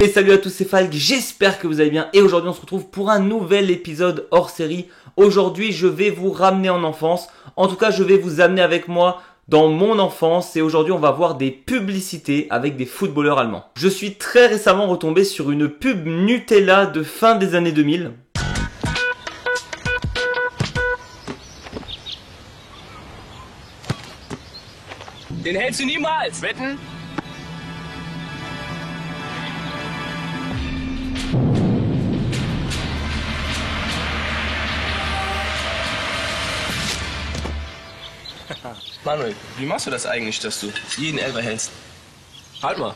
Et salut à tous, c'est Falk, j'espère que vous allez bien et aujourd'hui on se retrouve pour un nouvel épisode hors série. Aujourd'hui je vais vous ramener en enfance, en tout cas je vais vous amener avec moi dans mon enfance et aujourd'hui on va voir des publicités avec des footballeurs allemands. Je suis très récemment retombé sur une pub Nutella de fin des années 2000. Den hältst du niemals! Wetten? Manuel, wie machst du das eigentlich, dass du jeden Elfer hältst? Halt mal.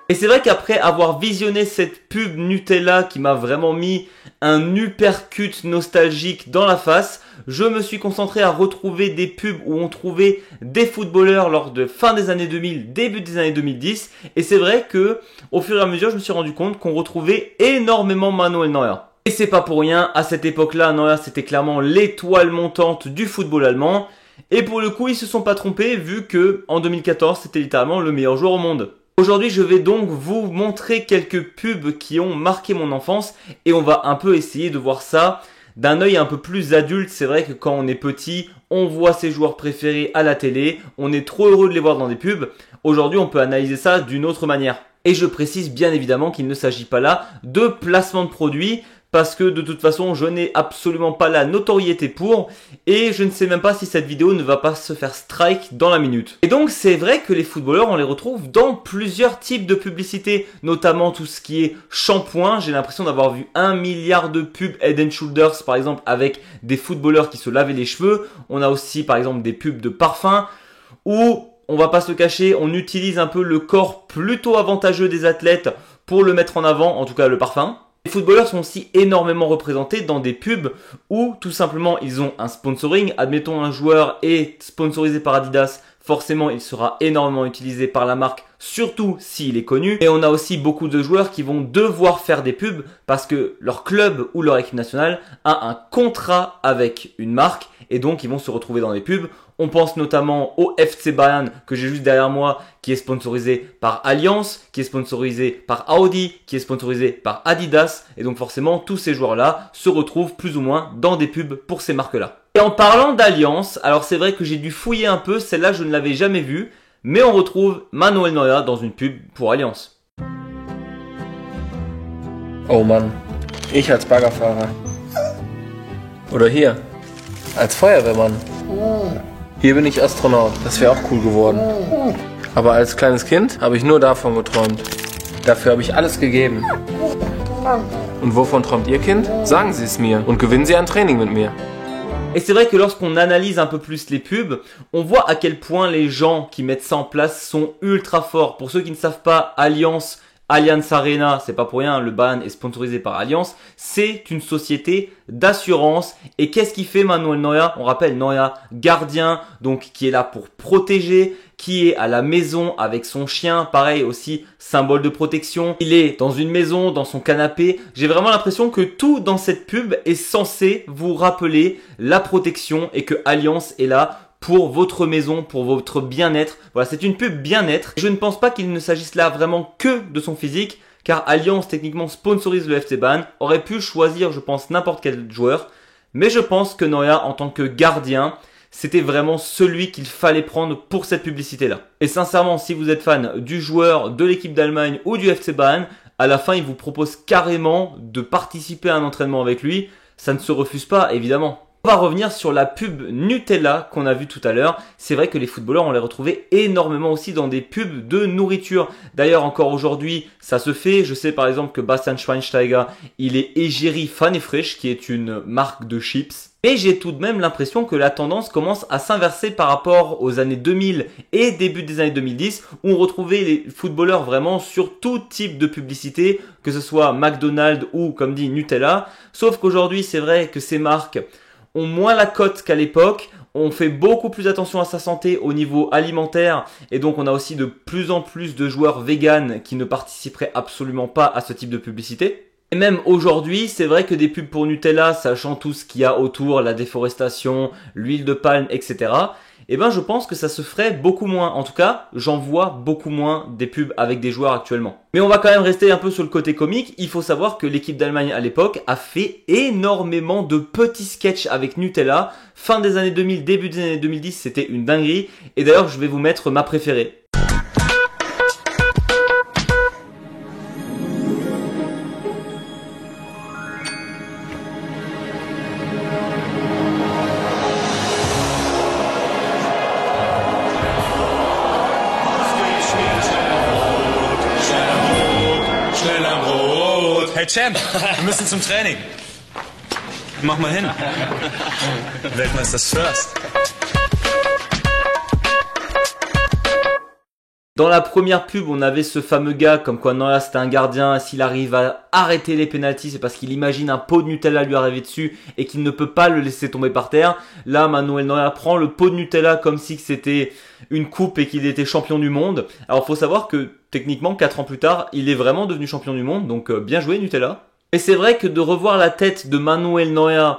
Et c'est vrai qu'après avoir visionné cette pub Nutella qui m'a vraiment mis un uppercut nostalgique dans la face, je me suis concentré à retrouver des pubs où on trouvait des footballeurs lors de fin des années 2000, début des années 2010. Et c'est vrai que au fur et à mesure, je me suis rendu compte qu'on retrouvait énormément Manuel Neuer. Et c'est pas pour rien, à cette époque-là, Neuer c'était clairement l'étoile montante du football allemand. Et pour le coup, ils se sont pas trompés vu que en 2014, c'était littéralement le meilleur joueur au monde. Aujourd'hui, je vais donc vous montrer quelques pubs qui ont marqué mon enfance et on va un peu essayer de voir ça d'un œil un peu plus adulte. C'est vrai que quand on est petit, on voit ses joueurs préférés à la télé, on est trop heureux de les voir dans des pubs. Aujourd'hui, on peut analyser ça d'une autre manière. Et je précise bien évidemment qu'il ne s'agit pas là de placement de produits parce que de toute façon, je n'ai absolument pas la notoriété pour et je ne sais même pas si cette vidéo ne va pas se faire strike dans la minute. Et donc, c'est vrai que les footballeurs, on les retrouve dans plusieurs types de publicités, notamment tout ce qui est shampoing. J'ai l'impression d'avoir vu 1 milliard de pubs Head & Shoulders, par exemple, avec des footballeurs qui se lavaient les cheveux. On a aussi, par exemple, des pubs de parfum où, on va pas se le cacher, on utilise un peu le corps plutôt avantageux des athlètes pour le mettre en avant, en tout cas le parfum. Les footballeurs sont aussi énormément représentés dans des pubs où tout simplement ils ont un sponsoring. Admettons un joueur est sponsorisé par Adidas, forcément il sera énormément utilisé par la marque, surtout s'il est connu. Et on a aussi beaucoup de joueurs qui vont devoir faire des pubs parce que leur club ou leur équipe nationale a un contrat avec une marque et donc ils vont se retrouver dans des pubs. On pense notamment au FC Bayern que j'ai juste derrière moi qui est sponsorisé par Allianz, qui est sponsorisé par Audi, qui est sponsorisé par Adidas. Et donc forcément tous ces joueurs-là se retrouvent plus ou moins dans des pubs pour ces marques-là. Et en parlant d'Allianz, alors c'est vrai que j'ai dû fouiller un peu, celle-là je ne l'avais jamais vue. Mais on retrouve Manuel Neuer dans une pub pour Allianz. Oh Mann, ich als Baggerfahrer. Oder hier, als Feuerwehrmann. Hier bin ich Astronaut, das wäre auch cool geworden. Aber als kleines Kind habe ich nur davon geträumt. Dafür habe ich alles gegeben. Und wovon träumt ihr Kind? Sagen Sie es mir und gewinnen Sie ein Training mit mir. Et c'est vrai que lorsqu'on analyse un peu plus les pubs, on voit à quel point les gens qui mettent ça en place sont ultra forts. Pour ceux qui ne savent pas, Allianz Arena, c'est pas pour rien, le Bayern est sponsorisé par Allianz, c'est une société d'assurance. Et qu'est-ce qu'il fait Manuel Neuer? On rappelle Neuer, gardien, donc qui est là pour protéger, qui est à la maison avec son chien, pareil aussi, symbole de protection. Il est dans une maison, dans son canapé. J'ai vraiment l'impression que tout dans cette pub est censé vous rappeler la protection et que Allianz est là pour votre maison, pour votre bien-être. Voilà, c'est une pub bien-être. Je ne pense pas qu'il ne s'agisse là vraiment que de son physique, car Allianz techniquement sponsorise le FC Bayern, aurait pu choisir, je pense, n'importe quel joueur. Mais je pense que Neuer, en tant que gardien, c'était vraiment celui qu'il fallait prendre pour cette publicité-là. Et sincèrement, si vous êtes fan du joueur, de l'équipe d'Allemagne ou du FC Bayern, à la fin, il vous propose carrément de participer à un entraînement avec lui. Ça ne se refuse pas, évidemment. On va revenir sur la pub Nutella qu'on a vue tout à l'heure. C'est vrai que les footballeurs, on les retrouvait énormément aussi dans des pubs de nourriture. D'ailleurs, encore aujourd'hui, ça se fait. Je sais par exemple que Bastian Schweinsteiger, il est égérie Funny Frisch, qui est une marque de chips. Mais j'ai tout de même l'impression que la tendance commence à s'inverser par rapport aux années 2000 et début des années 2010 où on retrouvait les footballeurs vraiment sur tout type de publicité, que ce soit McDonald's ou comme dit Nutella. Sauf qu'aujourd'hui, c'est vrai que ces marques ont moins la cote qu'à l'époque. On fait beaucoup plus attention à sa santé au niveau alimentaire et donc on a aussi de plus en plus de joueurs véganes qui ne participeraient absolument pas à ce type de publicité. Et même aujourd'hui, c'est vrai que des pubs pour Nutella, sachant tout ce qu'il y a autour, la déforestation, l'huile de palme, etc. eh ben je pense que ça se ferait beaucoup moins. En tout cas, j'en vois beaucoup moins des pubs avec des joueurs actuellement. Mais on va quand même rester un peu sur le côté comique. Il faut savoir que l'équipe d'Allemagne à l'époque a fait énormément de petits sketchs avec Nutella. Fin des années 2000, début des années 2010, c'était une dinguerie. Et d'ailleurs, je vais vous mettre ma préférée. Hey Champ, wir müssen zum Training. Mach mal hin. Weltmeisters first. Dans la première pub, on avait ce fameux gars comme quoi Neuer c'était un gardien, s'il arrive à arrêter les pénaltys, c'est parce qu'il imagine un pot de Nutella lui arriver dessus et qu'il ne peut pas le laisser tomber par terre. Là, Manuel Neuer prend le pot de Nutella comme si c'était une coupe et qu'il était champion du monde. Alors, faut savoir que techniquement, 4 ans plus tard, il est vraiment devenu champion du monde, donc bien joué Nutella. Et c'est vrai que de revoir la tête de Manuel Neuer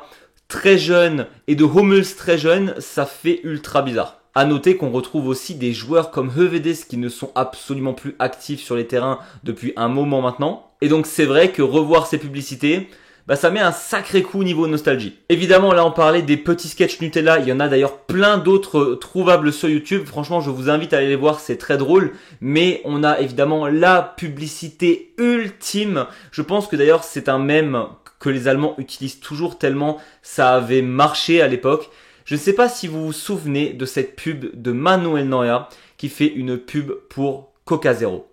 très jeune et de Hummels très jeune, ça fait ultra bizarre. À noter qu'on retrouve aussi des joueurs comme Höwedes qui ne sont absolument plus actifs sur les terrains depuis un moment maintenant. Et donc c'est vrai que revoir ces publicités, ça met un sacré coup au niveau nostalgie. Évidemment, là on parlait des petits sketchs Nutella, il y en a d'ailleurs plein d'autres trouvables sur YouTube. Franchement, je vous invite à aller les voir, c'est très drôle. Mais on a évidemment la publicité ultime. Je pense que d'ailleurs c'est un mème que les Allemands utilisent toujours tellement ça avait marché à l'époque. Je ne sais pas si vous vous souvenez de cette pub de Manuel Neuer qui fait une pub pour Coca Zero.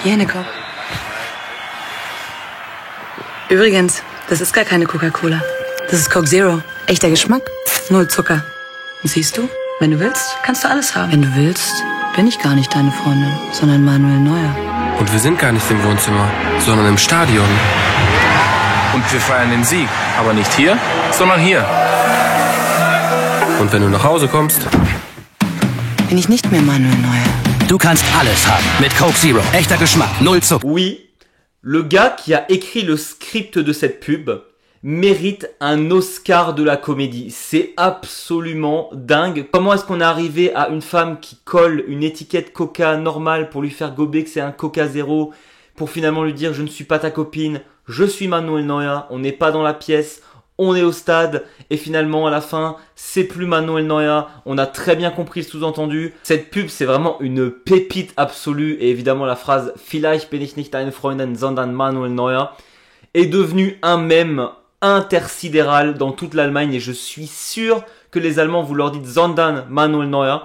Hier, Nico. Übrigens, das ist gar keine Coca-Cola. Das ist Coke Zero. Echter Geschmack, null Zucker. Und siehst du, wenn du willst, kannst du alles haben. Wenn du willst, bin ich gar nicht deine Freundin, sondern Manuel Neuer. Und wir sind gar nicht im Wohnzimmer, sondern im Stadion. Und wir feiern den Sieg. Aber nicht hier, sondern hier. Und wenn du nach Hause kommst, Bin ich nicht mehr Manuel Neuer. Du kannst alles haben mit Coke Zero. Echter Geschmack, null Zucker. Oui, le gars qui a écrit le script de cette pub mérite un Oscar de la comédie. C'est absolument dingue. Comment est-ce qu'on est arrivé à une femme qui colle une étiquette Coca normale pour lui faire gober que c'est un Coca Zero, pour finalement lui dire je ne suis pas ta copine, je suis Manuel Neuer, on n'est pas dans la pièce, on est au stade, et finalement à la fin, c'est plus Manuel Neuer, on a très bien compris le sous-entendu. Cette pub, c'est vraiment une pépite absolue, et évidemment la phrase « Vielleicht bin ich nicht deine Freundin, sondern Manuel Neuer » est devenue un mème intersidéral dans toute l'Allemagne, et je suis sûr que les Allemands, vous leur dites « Sondern Manuel Neuer »,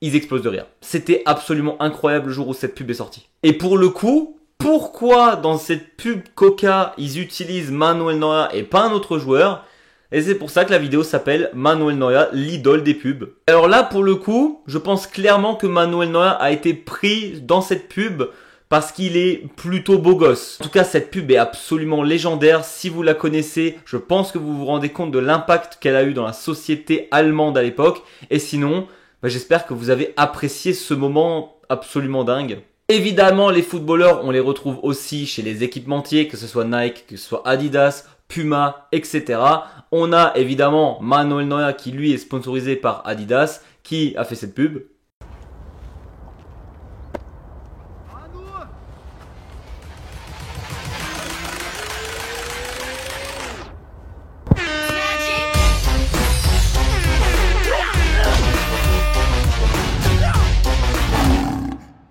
ils explosent de rire. C'était absolument incroyable le jour où cette pub est sortie. Et pour le coup, pourquoi dans cette pub Coca, ils utilisent Manuel Neuer et pas un autre joueur? Et c'est pour ça que la vidéo s'appelle Manuel Neuer, l'idole des pubs. Alors là, pour le coup, je pense clairement que Manuel Neuer a été pris dans cette pub parce qu'il est plutôt beau gosse. En tout cas, cette pub est absolument légendaire. Si vous la connaissez, je pense que vous vous rendez compte de l'impact qu'elle a eu dans la société allemande à l'époque. Et sinon, j'espère que vous avez apprécié ce moment absolument dingue. Évidemment, les footballeurs, on les retrouve aussi chez les équipementiers, que ce soit Nike, que ce soit Adidas, Puma, etc. On a évidemment Manuel Neuer qui lui est sponsorisé par Adidas, qui a fait cette pub.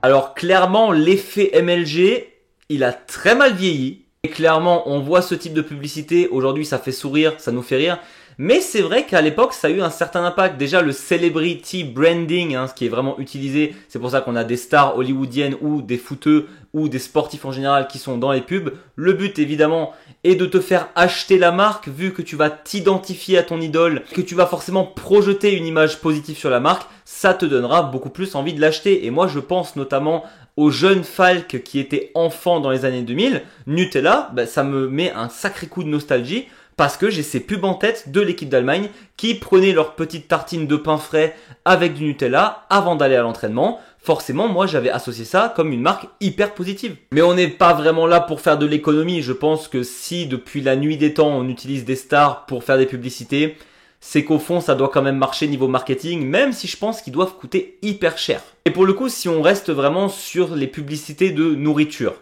Alors clairement, l'effet MLG, il a très mal vieilli. Et clairement, on voit ce type de publicité. Aujourd'hui, ça fait sourire, ça nous fait rire. Mais c'est vrai qu'à l'époque, ça a eu un certain impact. Déjà, le celebrity branding, ce qui est vraiment utilisé. C'est pour ça qu'on a des stars hollywoodiennes ou des footeux ou des sportifs en général qui sont dans les pubs. Le but, évidemment, est de te faire acheter la marque vu que tu vas t'identifier à ton idole, que tu vas forcément projeter une image positive sur la marque. Ça te donnera beaucoup plus envie de l'acheter. Et moi, je pense notamment au jeune Falk qui était enfant dans les années 2000. Nutella, ça me met un sacré coup de nostalgie. Parce que j'ai ces pubs en tête de l'équipe d'Allemagne qui prenaient leur petite tartine de pain frais avec du Nutella avant d'aller à l'entraînement. forcément moi j'avais associé ça comme une marque hyper positive. Mais on n'est pas vraiment là pour faire de l'économie. Je pense que si depuis la nuit des temps on utilise des stars pour faire des publicités, c'est qu'au fond ça doit quand même marcher niveau marketing, même si je pense qu'ils doivent coûter hyper cher. Et pour le coup, si on reste vraiment sur les publicités de nourriture,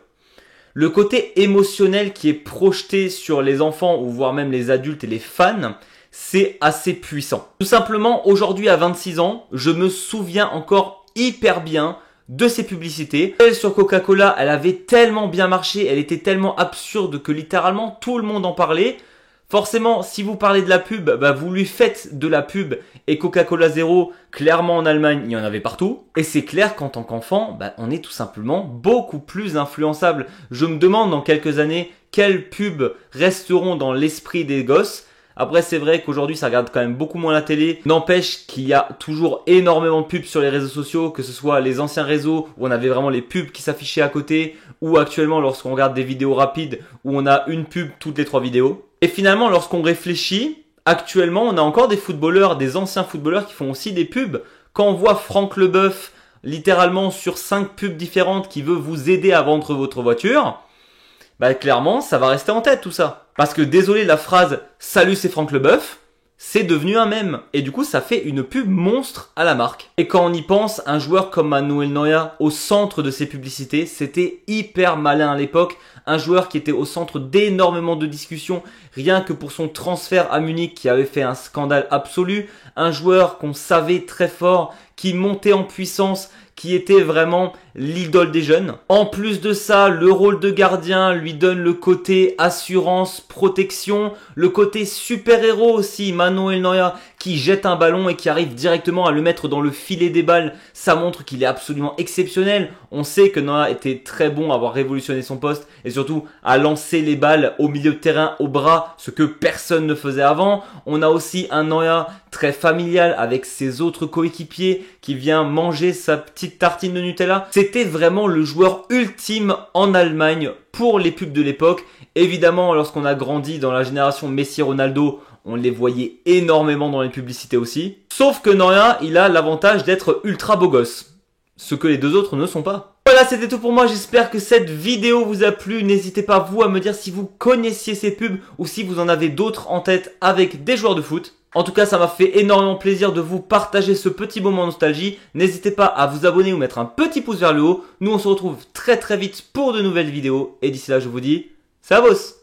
le côté émotionnel qui est projeté sur les enfants ou voire même les adultes et les fans, c'est assez puissant. Tout simplement, aujourd'hui à 26 ans, je me souviens encore hyper bien de ces publicités. Elle sur Coca-Cola, elle avait tellement bien marché, elle était tellement absurde que littéralement tout le monde en parlait. Forcément, si vous parlez de la pub, bah vous lui faites de la pub et Coca-Cola Zéro, clairement en Allemagne, il y en avait partout. Et c'est clair qu'en tant qu'enfant, bah on est tout simplement beaucoup plus influençable. Je me demande dans quelques années quelles pubs resteront dans l'esprit des gosses. Après, c'est vrai qu'aujourd'hui, ça regarde quand même beaucoup moins la télé. N'empêche qu'il y a toujours énormément de pubs sur les réseaux sociaux, que ce soit les anciens réseaux où on avait vraiment les pubs qui s'affichaient à côté, ou actuellement lorsqu'on regarde des vidéos rapides où on a une pub toutes les 3 vidéos. Et finalement, lorsqu'on réfléchit, actuellement, on a encore des footballeurs, des anciens footballeurs qui font aussi des pubs. Quand on voit Franck Leboeuf, littéralement sur 5 pubs différentes qui veut vous aider à vendre votre voiture, bah clairement, ça va rester en tête tout ça. Parce que désolé, la phrase « Salut, c'est Franck Leboeuf », c'est devenu un mème. Et du coup, ça fait une pub monstre à la marque. Et quand on y pense, un joueur comme Manuel Neuer au centre de ces publicités, c'était hyper malin à l'époque. Un joueur qui était au centre d'énormément de discussions, rien que pour son transfert à Munich qui avait fait un scandale absolu. Un joueur qu'on savait très fort, qui montait en puissance, qui était vraiment l'idole des jeunes. En plus de ça, le rôle de gardien lui donne le côté assurance, protection, le côté super-héros aussi, Manuel Neuer qui jette un ballon et qui arrive directement à le mettre dans le filet des balles. Ça montre qu'il est absolument exceptionnel. On sait que Neuer était très bon à avoir révolutionné son poste et surtout à lancer les balles au milieu de terrain au bras, ce que personne ne faisait avant. On a aussi un Neuer très familial avec ses autres coéquipiers qui vient manger sa petite tartine de Nutella. C'était vraiment le joueur ultime en Allemagne pour les pubs de l'époque. Évidemment, lorsqu'on a grandi dans la génération Messi-Ronaldo, on les voyait énormément dans les publicités aussi. Sauf que Neuer, il a l'avantage d'être ultra beau gosse, ce que les deux autres ne sont pas. Voilà, c'était tout pour moi. J'espère que cette vidéo vous a plu. N'hésitez pas vous à me dire si vous connaissiez ces pubs ou si vous en avez d'autres en tête avec des joueurs de foot. En tout cas, ça m'a fait énormément plaisir de vous partager ce petit moment nostalgie. N'hésitez pas à vous abonner ou mettre un petit pouce vers le haut. Nous, on se retrouve très vite pour de nouvelles vidéos. Et d'ici là, je vous dis, servus!